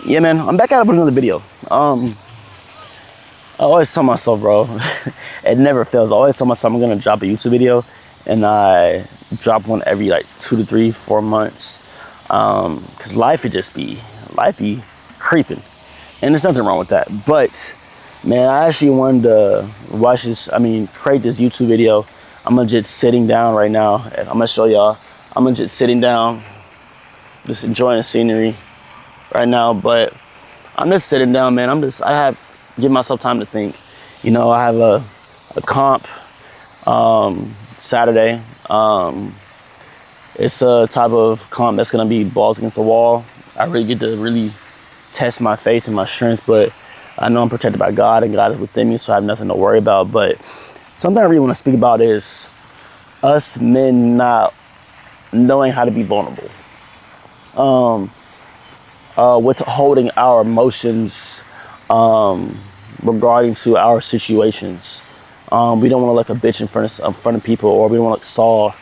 Yeah, man, I'm back at it with another video. I always tell myself, bro, it never fails. I always tell myself I'm gonna drop a YouTube video, and I drop one every like 2 to 3, 4 months. Cause life be creeping, and there's nothing wrong with that. But man, I actually wanted to create this YouTube video. I'm legit sitting down right now, and I'm gonna show y'all. I'm legit sitting down, just enjoying the scenery right now. But I'm just sitting down, man. Give myself time to think. You know, I have a comp Saturday. It's a type of comp that's gonna be balls against the wall. I really get to really test my faith and my strength, but I know I'm protected by God, and God is within me, so I have nothing to worry about. But something I really want to speak about is us men not knowing how to be vulnerable. Withholding our emotions regarding to our situations. We don't want to look a bitch in front of people, or we don't want to look soft.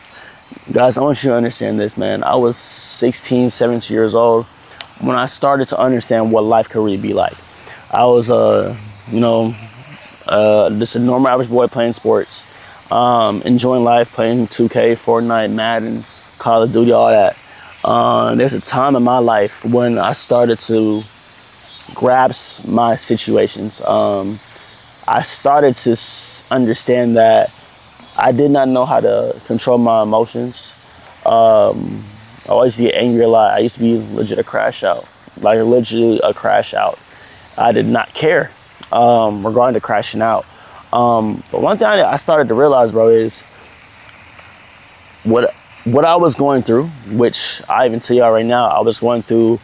Guys, I want you to understand this, man. I was 16, 17 years old when I started to understand what life could really be like. I was, just a normal average boy playing sports, enjoying life, playing 2K, Fortnite, Madden, Call of Duty, all that. There's a time in my life when I started to grasp my situations. I started to understand that I did not know how to control my emotions. I always get angry a lot. I used to be legit a crash out. I did not care regarding to crashing out. But one thing I started to realize, bro, is what I was going through, which I even tell y'all right now, I was going through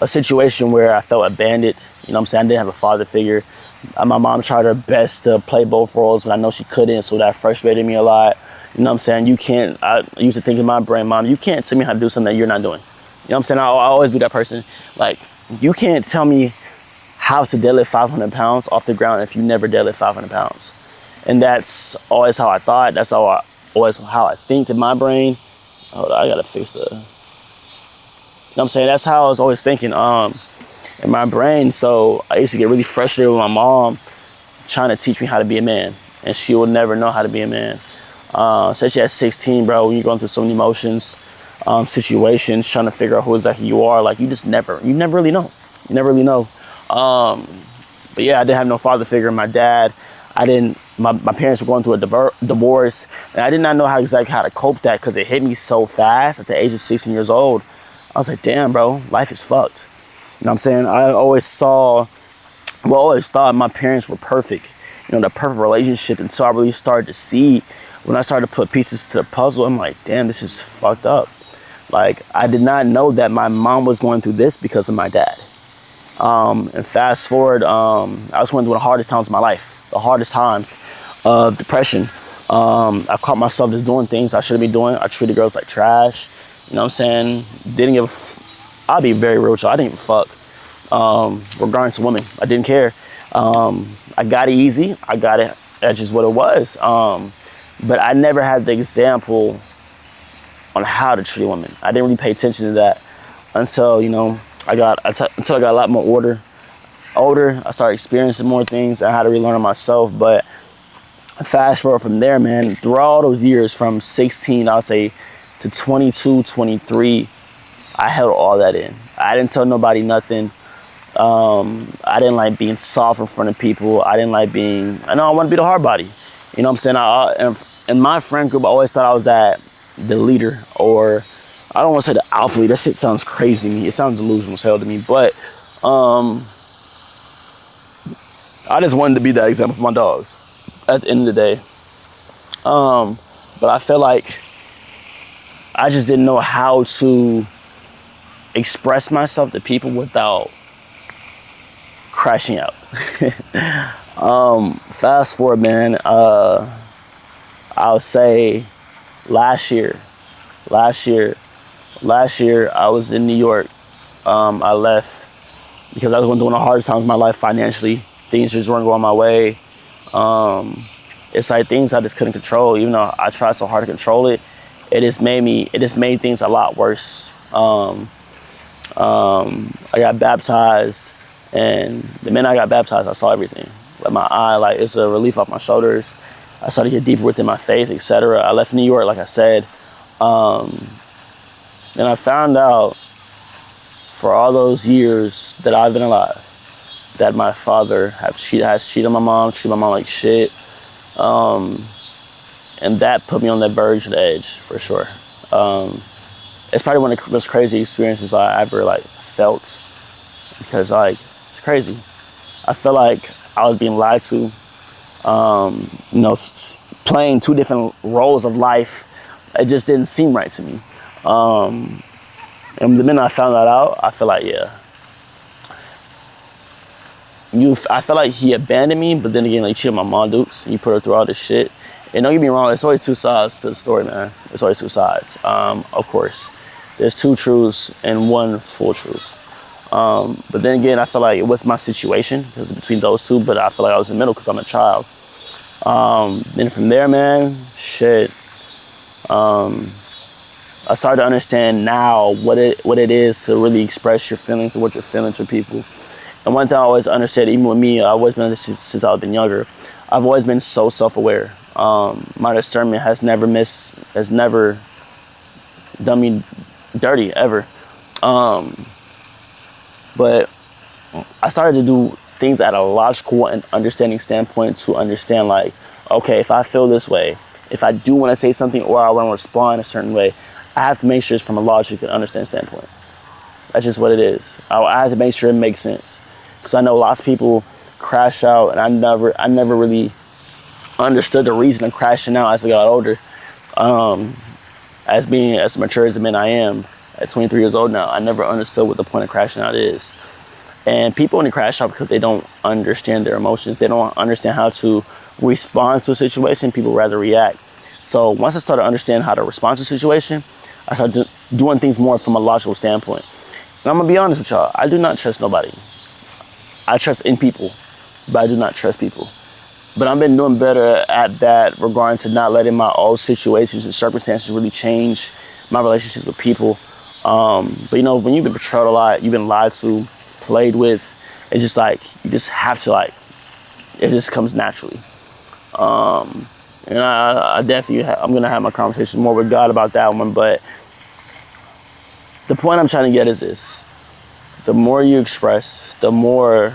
a situation where I felt abandoned. You know what I'm saying? I didn't have a father figure. My mom tried her best to play both roles, but I know she couldn't, so that frustrated me a lot. You know what I'm saying? I used to think in my brain, Mom, you can't tell me how to do something that you're not doing. You know what I'm saying? I always be that person. Like, you can't tell me how to deadlift 500 pounds off the ground if you never deadlift 500 pounds. And that's always how I thought. That's always how I think in my brain. Hold on, I gotta fix the... You know what I'm saying? That's how I was always thinking in my brain. So I used to get really frustrated with my mom trying to teach me how to be a man. And she would never know how to be a man. Especially at 16, bro, when you're going through so many emotions, situations, trying to figure out who exactly you are. Like, you never really know. You never really know. But yeah, I didn't have no father figure. My dad, my parents were going through a divorce, and I did not know how to cope with that, because it hit me so fast at the age of 16 years old. I was like, damn, bro, life is fucked. You know what I'm saying? I always thought my parents were perfect, you know, the perfect relationship, until I really started to see, when I started to put pieces to the puzzle, I'm like, damn, this is fucked up. Like, I did not know that my mom was going through this because of my dad. And fast forward, I was going through the hardest times of my life, the hardest times of depression. I caught myself just doing things I shouldn't be doing. I treated girls like trash. You know what I'm saying? I'll be very real with y'all. I didn't give a fuck regarding to women. I didn't care. I got it easy. I got it. That's just what it was. But I never had the example on how to treat a woman. I didn't really pay attention to that until, you know, until I got a lot more older. I started experiencing more things. I had to relearn on myself. But fast forward from there, man, through all those years, from 16, I'll say, to 22, 23, I held all that in. I didn't tell nobody nothing. I didn't like being soft in front of people. I didn't like I want to be the hard body. You know what I'm saying? In my friend group, I always thought I was the leader, or I don't want to say the alpha leader. That shit sounds crazy to me. It sounds delusional as hell to me. But I just wanted to be that example for my dogs at the end of the day. But I feel like I just didn't know how to express myself to people without crashing out. Fast forward, man, I'll say last year I was in New York. I left because I was going through one of the hardest times of my life financially. Things just weren't going my way. It's like things I just couldn't control. Even though I tried so hard to control it, it just made things a lot worse. I got baptized, and the minute I got baptized, I saw everything. Like my eye, like it's a relief off my shoulders. I started to get deeper within my faith, etc. I left New York, like I said, and I found out for all those years that I've been alive that my father has cheated on my mom, treated my mom like shit, and that put me on that verge of the edge for sure. It's probably one of the most crazy experiences I ever like felt, because like it's crazy. I felt like I was being lied to. You know, playing two different roles of life, it just didn't seem right to me. And the minute I found that out, I feel like I felt like he abandoned me, but then again, like, he cheated on my mom, Dukes, and he put her through all this shit. And don't get me wrong, there's always two sides to the story, man. There's always two sides. Of course, there's two truths and one full truth. But then again, I feel like it was my situation, because between those two, but I feel like I was in the middle because I'm a child. Then from there, man, shit. I started to understand now what it is to really express your feelings and what you're feeling to people. And one thing I always understood, even with me, I've always been since I've been younger, I've always been so self-aware. My discernment has never done me dirty, ever. But I started to do things at a logical and understanding standpoint to understand, like, okay, if I feel this way, if I do want to say something or I want to respond a certain way, I have to make sure it's from a logic and understand standpoint. That's just what it is. I have to make sure it makes sense, because I know lots of people crash out, and I never really understood the reason of crashing out as I got older. As mature as the man I am at 23 years old now, I never understood what the point of crashing out is. And people only crash out because they don't understand their emotions. They don't understand how to respond to a situation. People rather react. So once I started understanding how to respond to a situation, I started doing things more from a logical standpoint. And I'm gonna be honest with y'all, I do not trust nobody. I trust in people, but I do not trust people. But I've been doing better at that regarding to not letting my old situations and circumstances really change my relationships with people. But you know, when you've been betrayed a lot, you've been lied to, played with, it's just like, you just have to, like, it just comes naturally. And I definitely, I'm gonna have my conversation more with God about that one, but the point I'm trying to get is this. The more you express, the more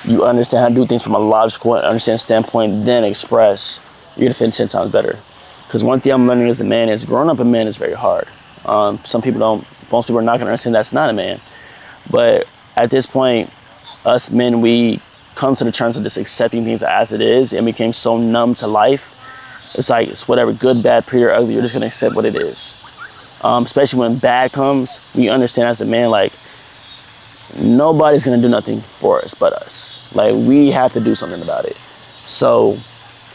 you understand how to do things from a logical and understand standpoint, then express, you're gonna feel 10 times better. Because one thing I'm learning as a man is, growing up a man is very hard. Most people are not gonna understand that's not a man. But at this point, us men, we come to the terms of just accepting things as it is, and became so numb to life. It's like, it's whatever, good, bad, pretty, or ugly, you're just gonna accept what it is. Especially when bad comes, we understand as a man, like, nobody's gonna do nothing for us but us. Like, we have to do something about it. So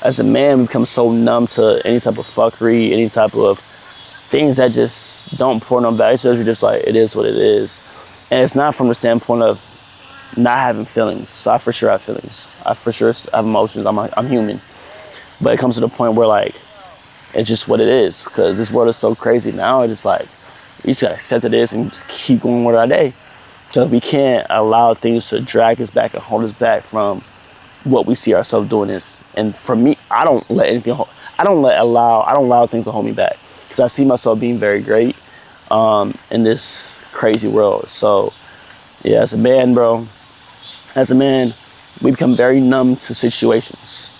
as a man, we become so numb to any type of fuckery, any type of things that just don't pour no value to us. You're just like, it is what it is. And it's not from the standpoint of not having feelings. So I for sure have feelings. I for sure have emotions. I'm human. But it comes to the point where, like, it's just what it is. Because this world is so crazy now. It's just like, we just gotta accept it is and just keep going with our day. Because we can't allow things to drag us back and hold us back from what we see ourselves doing is. And for me, I don't allow things to hold me back. Because I see myself being very great in this crazy world. So yeah, as a man, bro, we become very numb to situations.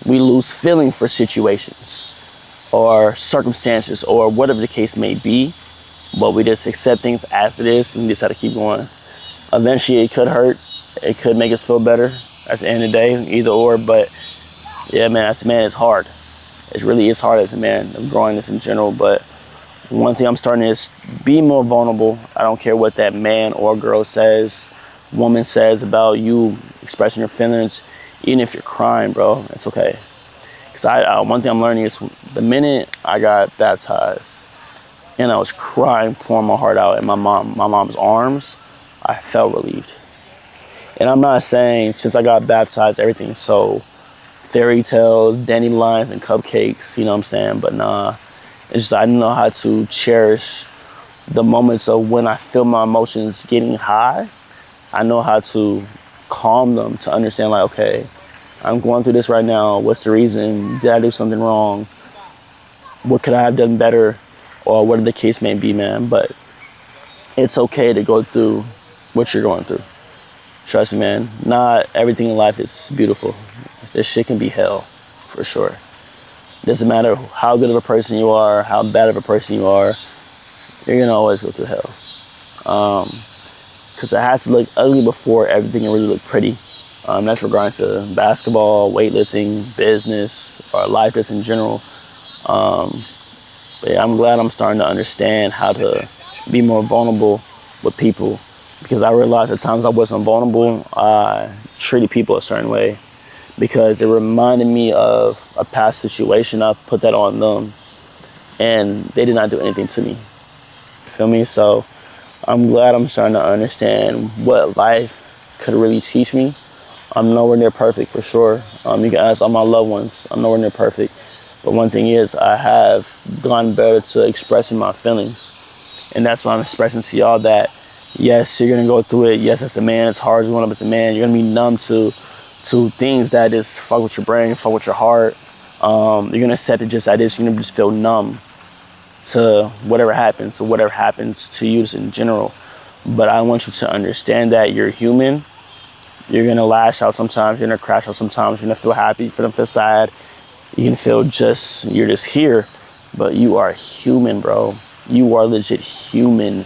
We lose feeling for situations or circumstances or whatever the case may be, but we just accept things as it is and we just have to keep going. Eventually it could hurt, it could make us feel better at the end of the day, either or, but yeah, man, as a man, it's hard. It really is hard as a man. I'm growing this in general, but one thing I'm starting is be more vulnerable. I don't care what that man or girl says, woman says about you expressing your feelings. Even if you're crying, bro, it's okay. Because one thing I'm learning is the minute I got baptized and I was crying, pouring my heart out in my mom's arms, I felt relieved. And I'm not saying since I got baptized, everything's so fairy tales, dandelions, and cupcakes, you know what I'm saying? But nah, it's just I know how to cherish the moments of when I feel my emotions getting high, I know how to calm them, to understand like, okay, I'm going through this right now. What's the reason? Did I do something wrong? What could I have done better? Or whatever the case may be, man. But it's okay to go through what you're going through. Trust me, man. Not everything in life is beautiful. This shit can be hell, for sure. It doesn't matter how good of a person you are, how bad of a person you are, you're gonna always go through hell. Because it has to look ugly before everything can really look pretty. That's regarding to basketball, weightlifting, business, or life just in general. But yeah, I'm glad I'm starting to understand how to be more vulnerable with people, because I realized at times I wasn't vulnerable, I treated people a certain way because it reminded me of a past situation. I put that on them and they did not do anything to me. You feel me? So I'm glad I'm starting to understand what life could really teach me. I'm nowhere near perfect, for sure. You can ask all my loved ones. I'm nowhere near perfect. But one thing is, I have gotten better to expressing my feelings. And that's why I'm expressing to y'all that, yes, you're going to go through it. Yes, as a man, it's hard growing up as a man. You're going to be numb to things that just fuck with your brain, fuck with your heart. You're going to accept it just like this. You're going to just feel numb to whatever happens, or whatever happens to you just in general. But I want you to understand that you're human. You're going to lash out sometimes. You're going to crash out sometimes. You're going to feel happy. You're going to feel sad. You can feel you're just here. But you are human, bro. You are legit human.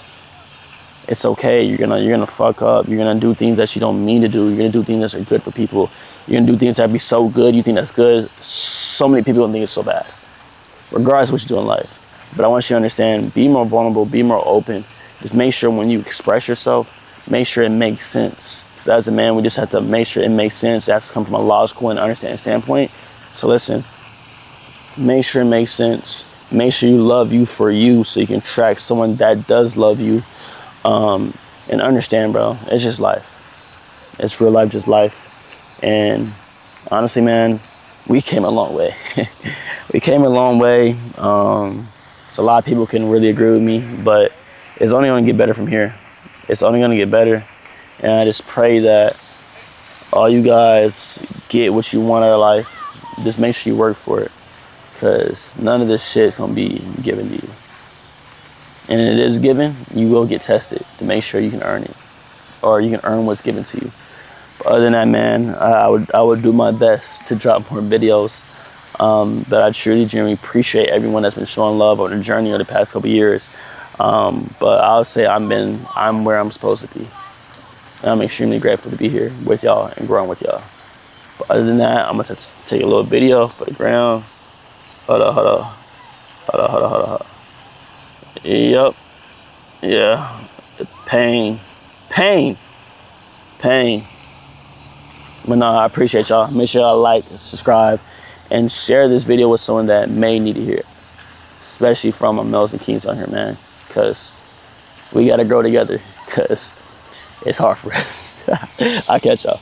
It's okay. You're gonna fuck up. You're gonna do things that you don't mean to do. You're gonna do things that are good for people. You're gonna do things that be so good, you think that's good. So many people don't think it's so bad. Regardless of what you do in life. But I want you to understand, be more vulnerable, be more open. Just make sure when you express yourself, make sure it makes sense. Because as a man, we just have to make sure it makes sense. That's come from a logical and understanding standpoint. So listen, make sure it makes sense. Make sure you love you for you, so you can attract someone that does love you. And understand, bro, it's just life. It's real life, just life. And honestly, man, we came a long way. We came a long way. So a lot of people can really agree with me, but it's only gonna get better from here. It's only gonna get better. And I just pray that all you guys get what you want out of life. Just make sure you work for it, because none of this shit's gonna be given to you. And it is given, you will get tested to make sure you can earn it, or you can earn what's given to you. But other than that, man, I would do my best to drop more videos. But I truly, genuinely appreciate everyone that's been showing love on the journey of the past couple years. But I'll say I'm where I'm supposed to be. And I'm extremely grateful to be here with y'all and growing with y'all. But other than that, I'm gonna take a little video for the ground. Hold up. Yup. Yeah. Pain. But no, I appreciate y'all. Make sure y'all like, subscribe, and share this video with someone that may need to hear it. Especially from my males and kings on here, man. Because we got to grow together. Because it's hard for us. I'll catch y'all.